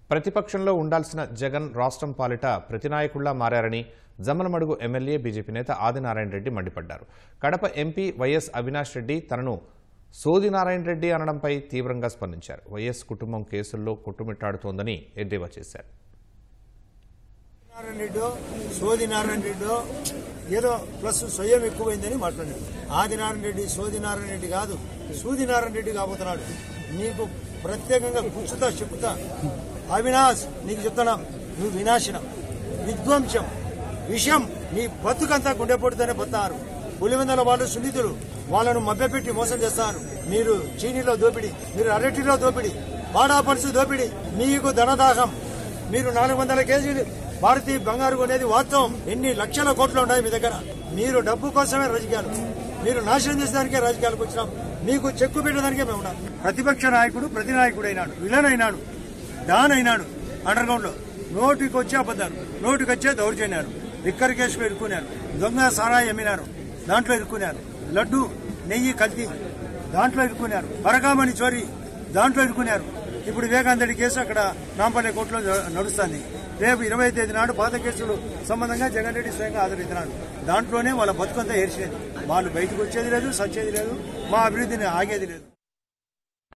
ప్రతిపక్షంలో ఉండాల్సిన జగన్ రాష్ట్రం పాలిట ప్రతినాయకుల్లా మారారని జమ్మలమడుగు ఎమ్మెల్యే బీజేపీ నేత ఆదినారాయణ రెడ్డి మండిపడ్డారు. కడప ఎంపీ వైఎస్ అవినాష్ రెడ్డి తనను సోదినారాయణ రెడ్డి అనడంపై తీవ్రంగా స్పందించారు. వైఎస్ కుటుంబం కేసుల్లో కొట్టుమిట్టాడుతోందని ఎద్దేవా చేశారు. సోదినారాయణ రెడ్డి ఏదో ప్లస్ స్వయం ఎక్కువైందని మాట్లాడారు. ఆదినారాయణ రెడ్డి సోదినారాయణ రెడ్డి కాదు, సూదినారాయణ రెడ్డి కాబోతున్నాడు. నీకు ప్రత్యేకంగా కూర్చుతా చెప్తా. అవినాష్, నీకు చెప్తున్నా, నువ్వు వినాశనం, విధ్వంసం, విషయం. నీ బతుకంతా గుండెపోటుతోనే బతారు. పులివెందుల వాళ్ళు సున్నితులు, వాళ్ళను మభ్యపెట్టి మోసం చేస్తారు. మీరు చీనీలో దోపిడి, మీరు అరటిలో దోపిడి, వాడాపరుసు దోపిడి, మీకు ధనదాహం. మీరు 400 కేజీలు భారతీయ బంగారు కొనేది వాస్తవం. ఎన్ని లక్షల కోట్లు ఉన్నాయి మీ దగ్గర. మీరు డబ్బు కోసమే రాజకీయాలు, మీరు నాశనం చేసేదానికే రాజకీయాలకు వచ్చినాం. మీకు చెక్కు పెట్టడానికే మేము ఉన్నాం. ప్రతిపక్ష నాయకుడు ప్రతినాయకుడు అయినాడు, విలన్ అయినాడు, డాన్ అయినాడు. అండర్ గ్రౌండ్ లో నోటికి వచ్చే అబద్దాలు, నోటికి వచ్చే దౌర్జన్యాలు, లిక్కర్ కేసులో ఇరుక్కున్నారు, దొంగ సారాయి అమ్మినారు, దాంట్లో ఇరుక్కున్నారు, లడ్డు నెయ్యి కల్తీ దాంట్లో ఇరుక్కున్నారు, పరకామణి చోరీ దాంట్లో ఇరుక్కున్నారు. ఇప్పుడు వివేకానంద రెడ్డి కేసు అక్కడ నాంపల్లి కోర్టులో నడుస్తుంది. రేపు 20వ తేదీ నాడు పాత కేసులు సంబంధంగా జగన్ రెడ్డి స్వయంగా హాజరవుతున్నాడు. దాంట్లోనే వాళ్ళ బతుకంతా ఏర్చేది. వాళ్ళు బయటకు వచ్చేది లేదు, సచ్చేది లేదు, మా అభివృద్ధిని ఆగేది లేదు.